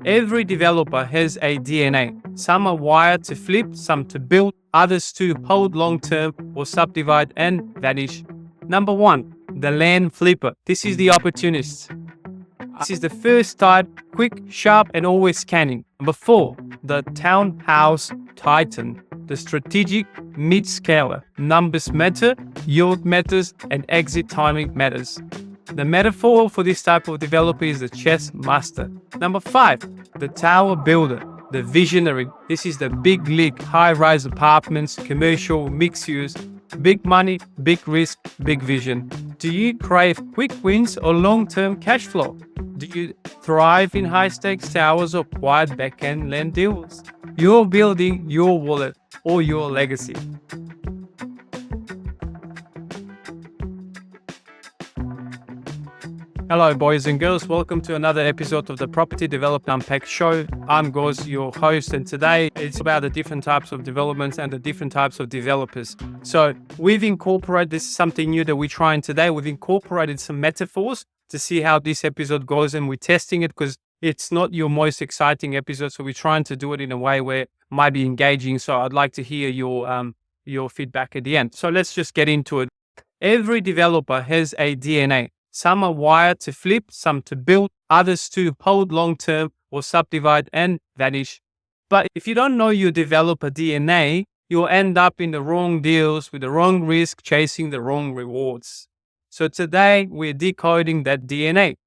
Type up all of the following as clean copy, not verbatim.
Every developer has a DNA. Some are wired to flip, some to build, others to hold long-term or subdivide and vanish. Number 1, the land flipper. This is the opportunist. This is the first type, quick, sharp, and always scanning. Number 4, the townhouse titan. The strategic mid-scaler. Numbers matter, yield matters, and exit timing matters. The metaphor for this type of developer is the chess master. Number 5, the tower builder, the visionary. This is the big league, high-rise apartments, commercial, mixed use, big money, big risk, big vision. Do you crave quick wins or long-term cash flow? Do you thrive in high-stakes towers or quiet back-end land deals? You're building your wallet or your legacy. Hello boys and girls, welcome to another episode of the Property Development Unpacked Show. I'm Gozz, your host, and today it's about the different types of developments and the different types of developers. So we've incorporated, this is something new that we're trying today, we've incorporated some metaphors to see how this episode goes, and we're testing it because it's not your most exciting episode, so we're trying to do it in a way where it might be engaging. So I'd like to hear your feedback at the end. So let's just get into it. Every developer has a DNA. Some are wired to flip, some to build, others to hold long-term or subdivide and vanish. But if you don't know your developer DNA, you'll end up in the wrong deals with the wrong risk, chasing the wrong rewards. So today we're decoding that DNA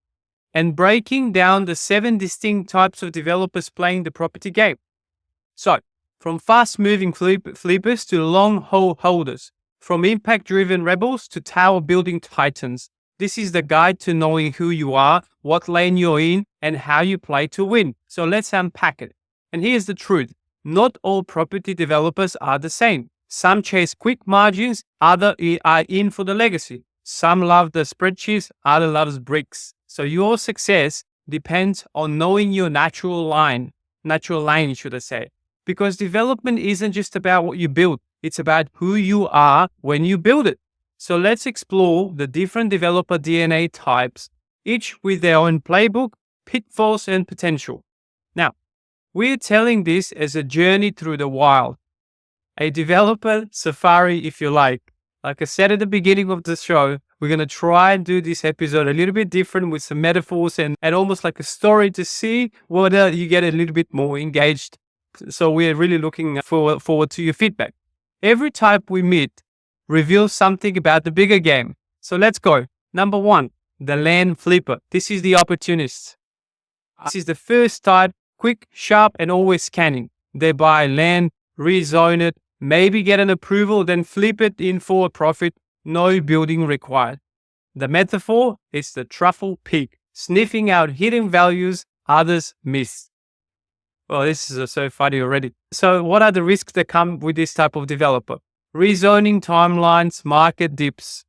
and breaking down the 7 distinct types of developers playing the property game. So from fast-moving flippers to long-haul holders, from impact-driven rebels to tower-building titans, this is the guide to knowing who you are, what lane you're in, and how you play to win. So let's unpack it. And here's the truth. Not all property developers are the same. Some chase quick margins, others are in for the legacy. Some love the spreadsheets, others loves bricks. So your success depends on knowing your natural lane, should I say. Because development isn't just about what you build. It's about who you are when you build it. So let's explore the different developer DNA types, each with their own playbook, pitfalls, and potential. Now, we're telling this as a journey through the wild, a developer safari, if you like. Like I said at the beginning of the show, we're going to try and do this episode a little bit different with some metaphors and almost like a story to see whether you get a little bit more engaged. So we're really looking forward to your feedback. Every type we meet reveals something about the bigger game. So let's go. Number 1, the land flipper. This is the opportunist. This is the first type, quick, sharp, and always scanning. They buy land, rezone it, maybe get an approval, then flip it in for a profit. No building required. The metaphor is the truffle pig, sniffing out hidden values others miss. Well, this is so funny already. So what are the risks that come with this type of developer? Rezoning timelines, market dips.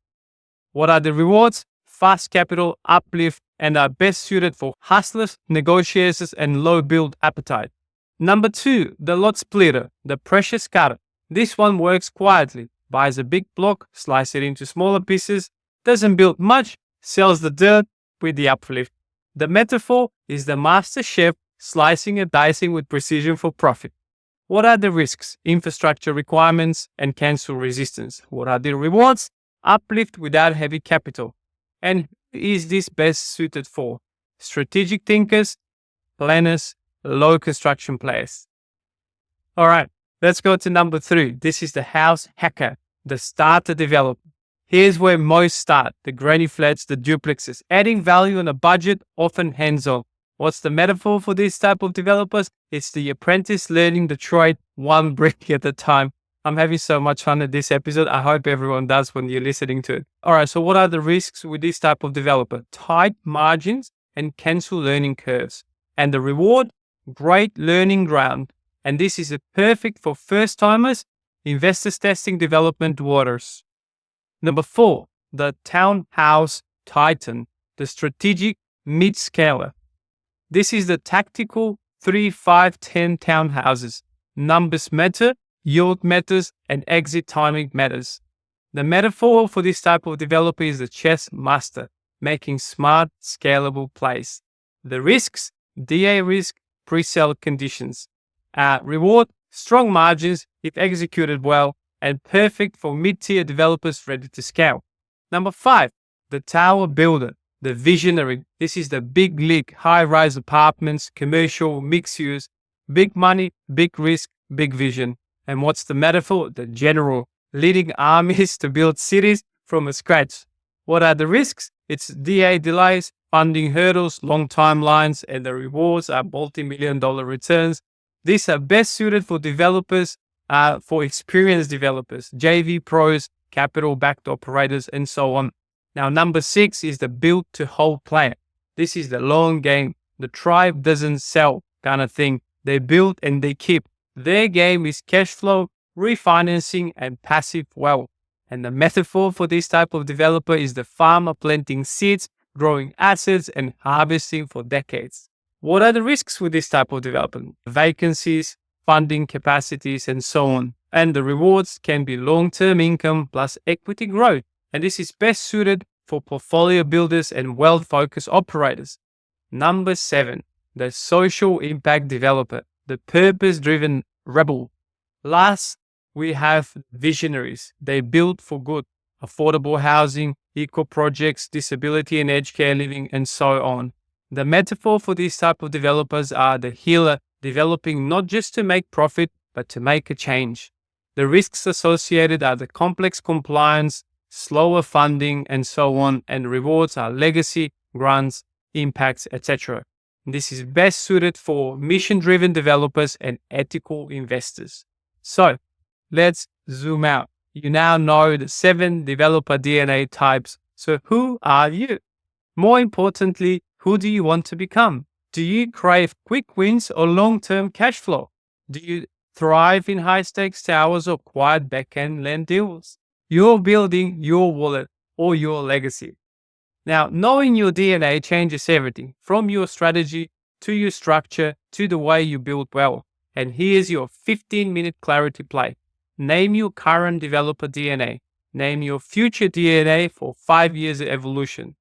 What are the rewards? Fast capital, uplift, and are best suited for hustlers, negotiators, and low build appetite. Number 2, the lot splitter, the precious cutter. This one works quietly, buys a big block, slices it into smaller pieces, doesn't build much, sells the dirt with the uplift. The metaphor is the master chef slicing and dicing with precision for profit. What are the risks? Infrastructure requirements and cancel resistance. What are the rewards? Uplift without heavy capital. And is this best suited for strategic thinkers, planners, low construction players? All right, let's go to number 3. This is the house hacker, the starter developer. Here's where most start, the granny flats, the duplexes, adding value on a budget, often hands-on. What's the metaphor for this type of developers? It's the apprentice learning the trade one brick at a time. I'm having so much fun at this episode. I hope everyone does when you're listening to it. All right, so what are the risks with this type of developer? Tight margins and cancel learning curves. And the reward? Great learning ground. And this is perfect for first-timers, investors testing development waters. Number 4, the townhouse titan, the strategic mid-scaler. This is the tactical 3, 5, 10 townhouses. Numbers matter, yield matters, and exit timing matters. The metaphor for this type of developer is the chess master, making smart, scalable plays. The risks, DA risk, pre-sale conditions. Reward, strong margins if executed well, and perfect for mid-tier developers ready to scale. Number 5, the tower builder, the visionary. This is the big league, high-rise apartments, commercial, mixed use, big money, big risk, big vision. And what's the metaphor? The general, leading armies to build cities from scratch. What are the risks? It's DA delays, funding hurdles, long timelines, and the rewards are multi-million-dollar returns. These are best suited for developers, for experienced developers, JV pros, capital-backed operators, and so on. Now, number 6 is the build-to-hold player. This is the long game. The tribe doesn't sell kind of thing. They build and they keep. Their game is cash flow, refinancing, and passive wealth. And the metaphor for this type of developer is the farmer planting seeds, growing assets, and harvesting for decades. What are the risks with this type of development? Vacancies, funding capacities, and so on. And the rewards can be long-term income plus equity growth. And this is best suited for portfolio builders and wealth-focused operators. Number 7, the social impact developer, the purpose-driven rebel. Last, we have visionaries. They build for good, affordable housing, eco projects, disability and aged care living, and so on. The metaphor for these type of developers are the healer, developing not just to make profit, but to make a change. The risks associated are the complex compliance, slower funding, and so on, and rewards are legacy, grants, impacts, etc. This is best suited for mission-driven developers and ethical investors. So, let's zoom out. You now know the 7 developer DNA types. So who are you? More importantly, who do you want to become? Do you crave quick wins or long-term cash flow? Do you thrive in high-stakes towers or quiet back-end land deals? You're building your wallet or your legacy. Now, knowing your DNA changes everything, from your strategy to your structure to the way you build wealth. And here's your 15-minute clarity play. Name your current developer DNA. Name your future DNA for 5 years of evolution.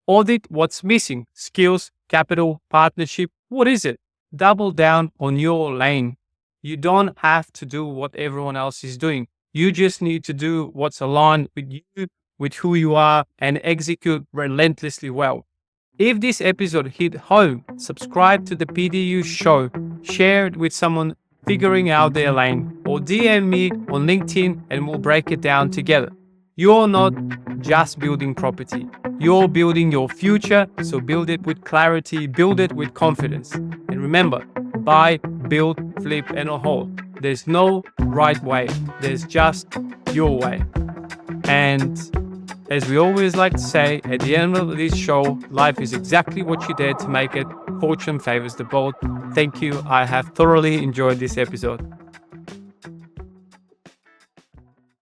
Audit what's missing. Skills, capital, partnership. What is it? Double down on your lane. You don't have to do what everyone else is doing. You just need to do what's aligned with you, with who you are, and execute relentlessly well. If this episode hit home, subscribe to the PDU show, share it with someone figuring out their lane, or DM me on LinkedIn and we'll break it down together. You're not just building property. You're building your future, so build it with clarity, build it with confidence. And remember, buy, build, flip, and hold. There's no right way. There's just your way. And as we always like to say, at the end of this show, life is exactly what you dare to make it. Fortune favors the bold. Thank you. I have thoroughly enjoyed this episode.